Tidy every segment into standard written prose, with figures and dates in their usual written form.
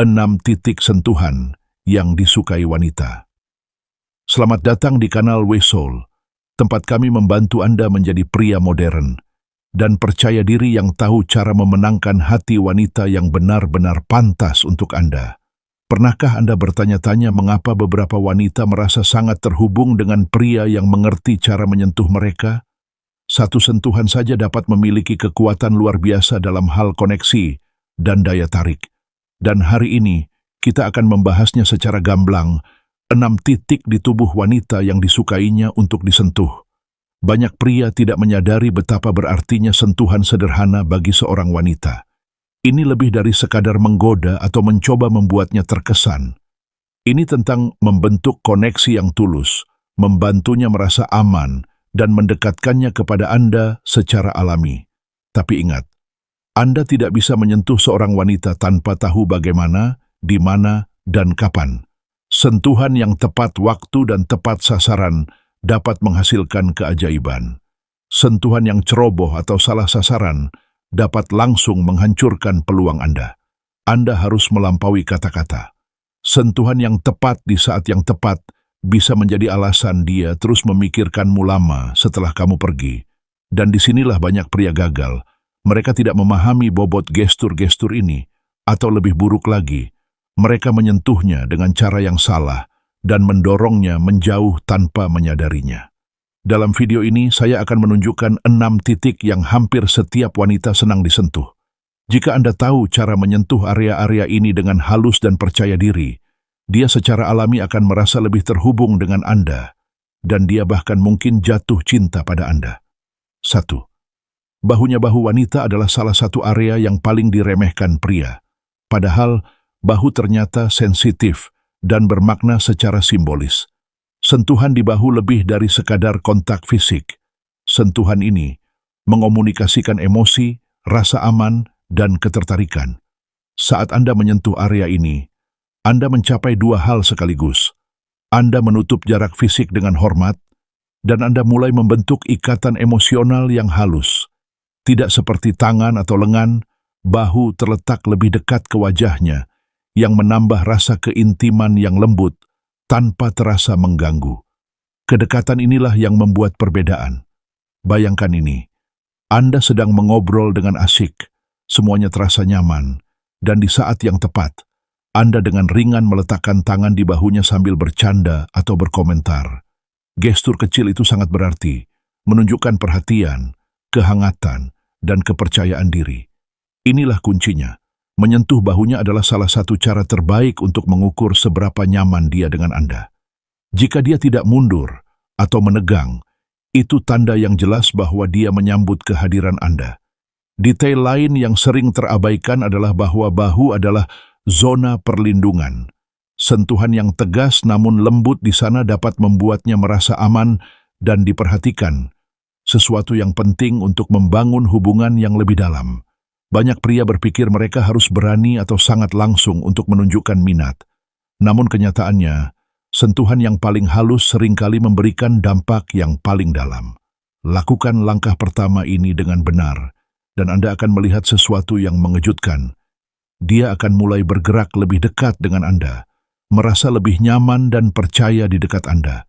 6 titik sentuhan yang disukai wanita. Selamat datang di kanal WeSoul, tempat kami membantu Anda menjadi pria modern dan percaya diri yang tahu cara memenangkan hati wanita yang benar-benar pantas untuk Anda. Pernahkah Anda bertanya-tanya mengapa beberapa wanita merasa sangat terhubung dengan pria yang mengerti cara menyentuh mereka? Satu sentuhan saja dapat memiliki kekuatan luar biasa dalam hal koneksi dan daya tarik. Dan hari ini, kita akan membahasnya secara gamblang, 6 titik di tubuh wanita yang disukainya untuk disentuh. Banyak pria tidak menyadari betapa berartinya sentuhan sederhana bagi seorang wanita. Ini lebih dari sekadar menggoda atau mencoba membuatnya terkesan. Ini tentang membentuk koneksi yang tulus, membantunya merasa aman, dan mendekatkannya kepada Anda secara alami. Tapi ingat, Anda tidak bisa menyentuh seorang wanita tanpa tahu bagaimana, di mana, dan kapan. Sentuhan yang tepat waktu dan tepat sasaran dapat menghasilkan keajaiban. Sentuhan yang ceroboh atau salah sasaran dapat langsung menghancurkan peluang Anda. Anda harus melampaui kata-kata. Sentuhan yang tepat di saat yang tepat bisa menjadi alasan dia terus memikirkanmu lama setelah kamu pergi. Dan disinilah banyak pria gagal. Mereka tidak memahami bobot gestur-gestur ini, atau lebih buruk lagi, mereka menyentuhnya dengan cara yang salah dan mendorongnya menjauh tanpa menyadarinya. Dalam video ini, saya akan menunjukkan 6 titik yang hampir setiap wanita senang disentuh. Jika Anda tahu cara menyentuh area-area ini dengan halus dan percaya diri, dia secara alami akan merasa lebih terhubung dengan Anda, dan dia bahkan mungkin jatuh cinta pada Anda. 1. Bahunya. Bahu wanita adalah salah satu area yang paling diremehkan pria. Padahal, bahu ternyata sensitif dan bermakna secara simbolis. Sentuhan di bahu lebih dari sekadar kontak fisik. Sentuhan ini mengomunikasikan emosi, rasa aman, dan ketertarikan. Saat Anda menyentuh area ini, Anda mencapai 2 hal sekaligus. Anda menutup jarak fisik dengan hormat, dan Anda mulai membentuk ikatan emosional yang halus. Tidak seperti tangan atau lengan, bahu terletak lebih dekat ke wajahnya, yang menambah rasa keintiman yang lembut tanpa terasa mengganggu. Kedekatan inilah yang membuat perbedaan. Bayangkan ini, Anda sedang mengobrol dengan asyik, semuanya terasa nyaman, dan di saat yang tepat, Anda dengan ringan meletakkan tangan di bahunya sambil bercanda atau berkomentar. Gestur kecil itu sangat berarti, menunjukkan perhatian, kehangatan, dan kepercayaan diri. Inilah kuncinya. Menyentuh bahunya adalah salah satu cara terbaik untuk mengukur seberapa nyaman dia dengan Anda. Jika dia tidak mundur atau menegang, itu tanda yang jelas bahwa dia menyambut kehadiran Anda. Detail lain yang sering terabaikan adalah bahwa bahu adalah zona perlindungan. Sentuhan yang tegas namun lembut di sana dapat membuatnya merasa aman dan diperhatikan, sesuatu yang penting untuk membangun hubungan yang lebih dalam. Banyak pria berpikir mereka harus berani atau sangat langsung untuk menunjukkan minat. Namun kenyataannya, sentuhan yang paling halus seringkali memberikan dampak yang paling dalam. Lakukan langkah pertama ini dengan benar, dan Anda akan melihat sesuatu yang mengejutkan. Dia akan mulai bergerak lebih dekat dengan Anda, merasa lebih nyaman dan percaya di dekat Anda.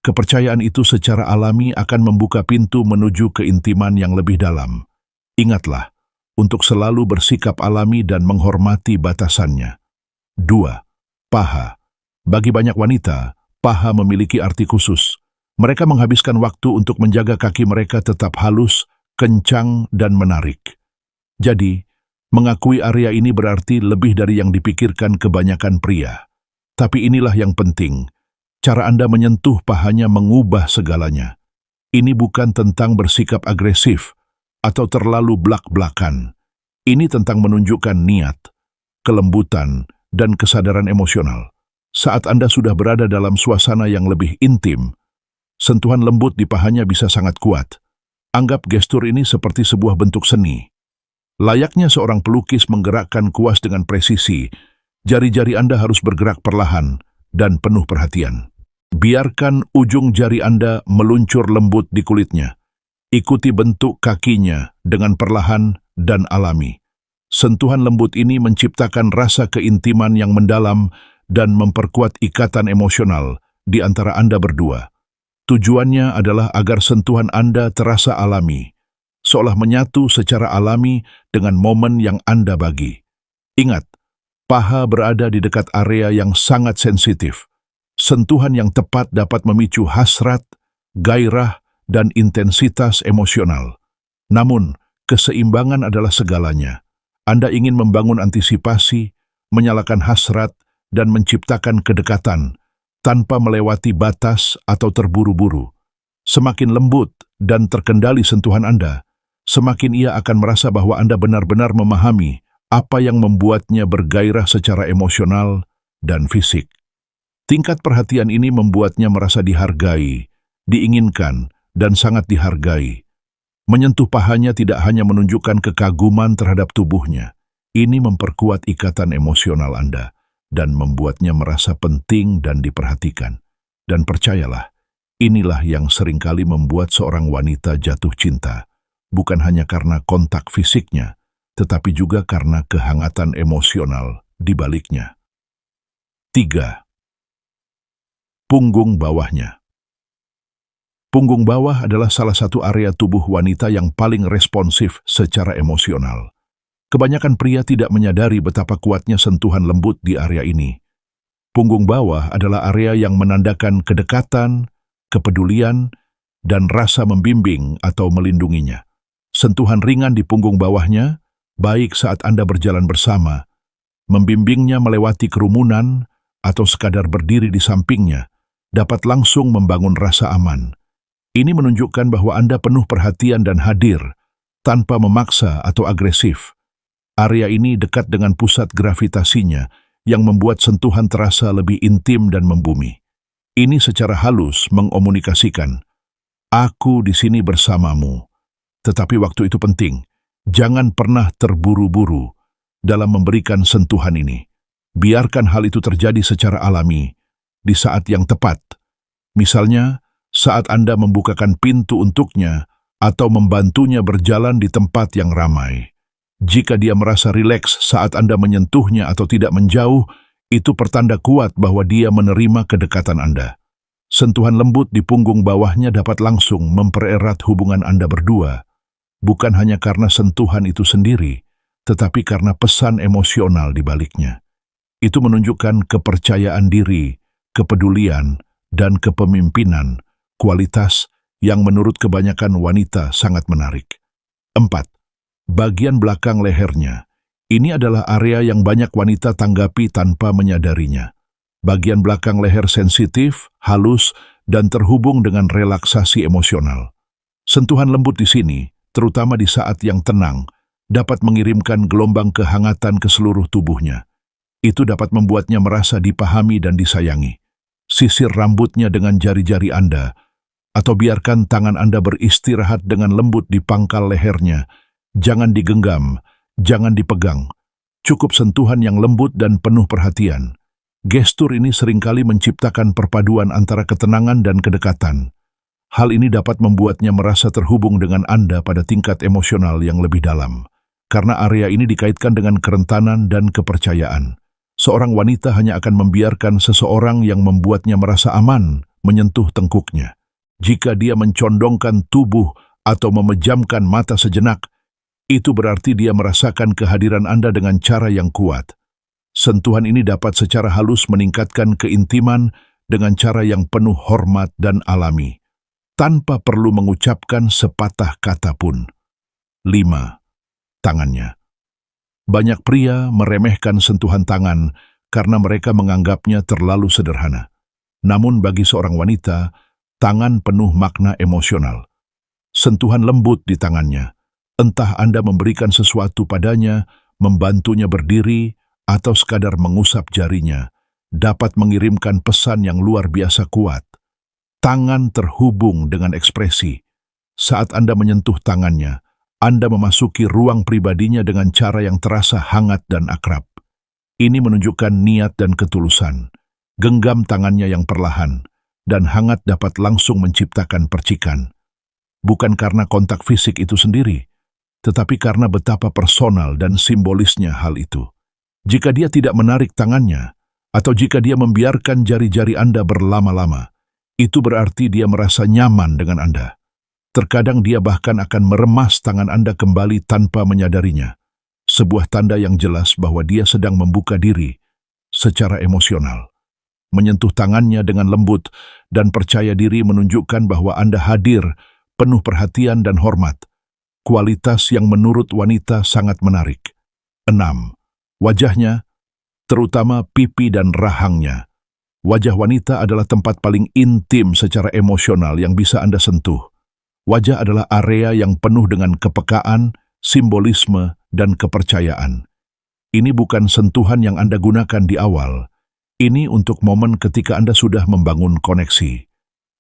Kepercayaan itu secara alami akan membuka pintu menuju keintiman yang lebih dalam. Ingatlah, untuk selalu bersikap alami dan menghormati batasannya. 2. Paha. Bagi banyak wanita, paha memiliki arti khusus. Mereka menghabiskan waktu untuk menjaga kaki mereka tetap halus, kencang, dan menarik. Jadi, mengakui area ini berarti lebih dari yang dipikirkan kebanyakan pria. Tapi inilah yang penting. Cara Anda menyentuh pahanya mengubah segalanya. Ini bukan tentang bersikap agresif atau terlalu blak-blakan. Ini tentang menunjukkan niat, kelembutan, dan kesadaran emosional. Saat Anda sudah berada dalam suasana yang lebih intim, sentuhan lembut di pahanya bisa sangat kuat. Anggap gestur ini seperti sebuah bentuk seni. Layaknya seorang pelukis menggerakkan kuas dengan presisi, jari-jari Anda harus bergerak perlahan dan penuh perhatian. Biarkan ujung jari Anda meluncur lembut di kulitnya. Ikuti bentuk kakinya dengan perlahan dan alami. Sentuhan lembut ini menciptakan rasa keintiman yang mendalam dan memperkuat ikatan emosional di antara Anda berdua. Tujuannya adalah agar sentuhan Anda terasa alami, seolah menyatu secara alami dengan momen yang Anda bagi. Ingat, paha berada di dekat area yang sangat sensitif. Sentuhan yang tepat dapat memicu hasrat, gairah, dan intensitas emosional. Namun, keseimbangan adalah segalanya. Anda ingin membangun antisipasi, menyalakan hasrat, dan menciptakan kedekatan tanpa melewati batas atau terburu-buru. Semakin lembut dan terkendali sentuhan Anda, semakin ia akan merasa bahwa Anda benar-benar memahami apa yang membuatnya bergairah secara emosional dan fisik. Tingkat perhatian ini membuatnya merasa dihargai, diinginkan, dan sangat dihargai. Menyentuh pahanya tidak hanya menunjukkan kekaguman terhadap tubuhnya, ini memperkuat ikatan emosional Anda dan membuatnya merasa penting dan diperhatikan. Dan percayalah, inilah yang seringkali membuat seorang wanita jatuh cinta, bukan hanya karena kontak fisiknya, tetapi juga karena kehangatan emosional di baliknya. 3. Punggung bawahnya. Punggung bawah adalah salah satu area tubuh wanita yang paling responsif secara emosional. Kebanyakan pria tidak menyadari betapa kuatnya sentuhan lembut di area ini. Punggung bawah adalah area yang menandakan kedekatan, kepedulian, dan rasa membimbing atau melindunginya. Sentuhan ringan di punggung bawahnya, baik saat Anda berjalan bersama, membimbingnya melewati kerumunan, atau sekadar berdiri di sampingnya, dapat langsung membangun rasa aman. Ini menunjukkan bahwa Anda penuh perhatian dan hadir, tanpa memaksa atau agresif. Area ini dekat dengan pusat gravitasinya, yang membuat sentuhan terasa lebih intim dan membumi. Ini secara halus mengomunikasikan, "Aku di sini bersamamu." Tetapi waktu itu penting, jangan pernah terburu-buru dalam memberikan sentuhan ini. Biarkan hal itu terjadi secara alami, di saat yang tepat. Misalnya, saat Anda membukakan pintu untuknya atau membantunya berjalan di tempat yang ramai. Jika dia merasa rileks saat Anda menyentuhnya atau tidak menjauh, itu pertanda kuat bahwa dia menerima kedekatan Anda. Sentuhan lembut di punggung bawahnya dapat langsung mempererat hubungan Anda berdua, bukan hanya karena sentuhan itu sendiri, tetapi karena pesan emosional di baliknya. Itu menunjukkan kepercayaan diri, kepedulian, dan kepemimpinan, kualitas yang menurut kebanyakan wanita sangat menarik. 4. Bagian belakang lehernya. Ini adalah area yang banyak wanita tanggapi tanpa menyadarinya. Bagian belakang leher sensitif, halus, dan terhubung dengan relaksasi emosional. Sentuhan lembut di sini, terutama di saat yang tenang, dapat mengirimkan gelombang kehangatan ke seluruh tubuhnya. Itu dapat membuatnya merasa dipahami dan disayangi. Sisir rambutnya dengan jari-jari Anda, atau biarkan tangan Anda beristirahat dengan lembut di pangkal lehernya. Jangan digenggam, jangan dipegang. Cukup sentuhan yang lembut dan penuh perhatian. Gestur ini seringkali menciptakan perpaduan antara ketenangan dan kedekatan. Hal ini dapat membuatnya merasa terhubung dengan Anda pada tingkat emosional yang lebih dalam. Karena area ini dikaitkan dengan kerentanan dan kepercayaan. Seorang wanita hanya akan membiarkan seseorang yang membuatnya merasa aman menyentuh tengkuknya. Jika dia mencondongkan tubuh atau memejamkan mata sejenak, itu berarti dia merasakan kehadiran Anda dengan cara yang kuat. Sentuhan ini dapat secara halus meningkatkan keintiman dengan cara yang penuh hormat dan alami, tanpa perlu mengucapkan sepatah kata pun. 5. Tangannya. Banyak pria meremehkan sentuhan tangan karena mereka menganggapnya terlalu sederhana. Namun bagi seorang wanita, tangan penuh makna emosional. Sentuhan lembut di tangannya, entah Anda memberikan sesuatu padanya, membantunya berdiri, atau sekadar mengusap jarinya, dapat mengirimkan pesan yang luar biasa kuat. Tangan terhubung dengan ekspresi. Saat Anda menyentuh tangannya, Anda memasuki ruang pribadinya dengan cara yang terasa hangat dan akrab. Ini menunjukkan niat dan ketulusan. Genggam tangannya yang perlahan, dan hangat dapat langsung menciptakan percikan. Bukan karena kontak fisik itu sendiri, tetapi karena betapa personal dan simbolisnya hal itu. Jika dia tidak menarik tangannya, atau jika dia membiarkan jari-jari Anda berlama-lama, itu berarti dia merasa nyaman dengan Anda. Terkadang dia bahkan akan meremas tangan Anda kembali tanpa menyadarinya. Sebuah tanda yang jelas bahwa dia sedang membuka diri secara emosional. Menyentuh tangannya dengan lembut dan percaya diri menunjukkan bahwa Anda hadir, penuh perhatian dan hormat. Kualitas yang menurut wanita sangat menarik. 6. Wajahnya, terutama pipi dan rahangnya. Wajah wanita adalah tempat paling intim secara emosional yang bisa Anda sentuh. Wajah adalah area yang penuh dengan kepekaan, simbolisme, dan kepercayaan. Ini bukan sentuhan yang Anda gunakan di awal. Ini untuk momen ketika Anda sudah membangun koneksi.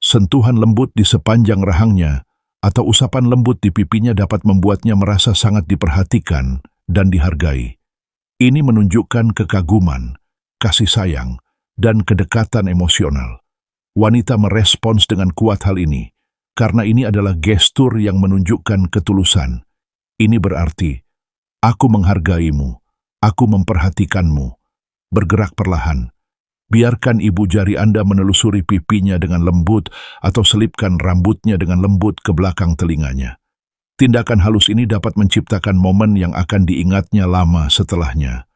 Sentuhan lembut di sepanjang rahangnya atau usapan lembut di pipinya dapat membuatnya merasa sangat diperhatikan dan dihargai. Ini menunjukkan kekaguman, kasih sayang, dan kedekatan emosional. Wanita merespons dengan kuat hal ini, karena ini adalah gestur yang menunjukkan ketulusan. Ini berarti, aku menghargaimu, aku memperhatikanmu. Bergerak perlahan. Biarkan ibu jari Anda menelusuri pipinya dengan lembut atau selipkan rambutnya dengan lembut ke belakang telinganya. Tindakan halus ini dapat menciptakan momen yang akan diingatnya lama setelahnya.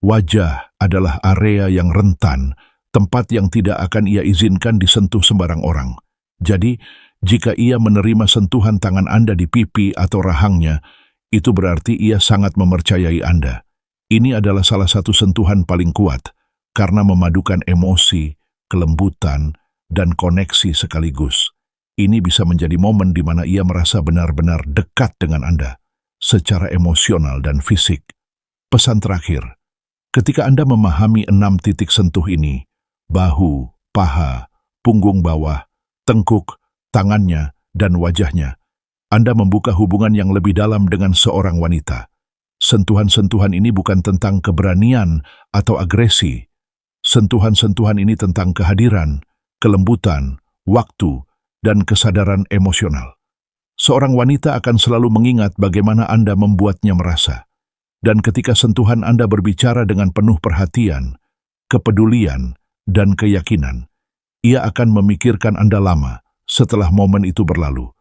Wajah adalah area yang rentan, tempat yang tidak akan ia izinkan disentuh sembarang orang. Jadi, jika ia menerima sentuhan tangan Anda di pipi atau rahangnya, itu berarti ia sangat mempercayai Anda. Ini adalah salah satu sentuhan paling kuat, karena memadukan emosi, kelembutan, dan koneksi sekaligus. Ini bisa menjadi momen di mana ia merasa benar-benar dekat dengan Anda, secara emosional dan fisik. Pesan terakhir, ketika Anda memahami 6 titik sentuh ini, bahu, paha, punggung bawah, tengkuk, tangannya, dan wajahnya, Anda membuka hubungan yang lebih dalam dengan seorang wanita. Sentuhan-sentuhan ini bukan tentang keberanian atau agresi. Sentuhan-sentuhan ini tentang kehadiran, kelembutan, waktu, dan kesadaran emosional. Seorang wanita akan selalu mengingat bagaimana Anda membuatnya merasa. Dan ketika sentuhan Anda berbicara dengan penuh perhatian, kepedulian, dan keyakinan, ia akan memikirkan Anda lama setelah momen itu berlalu.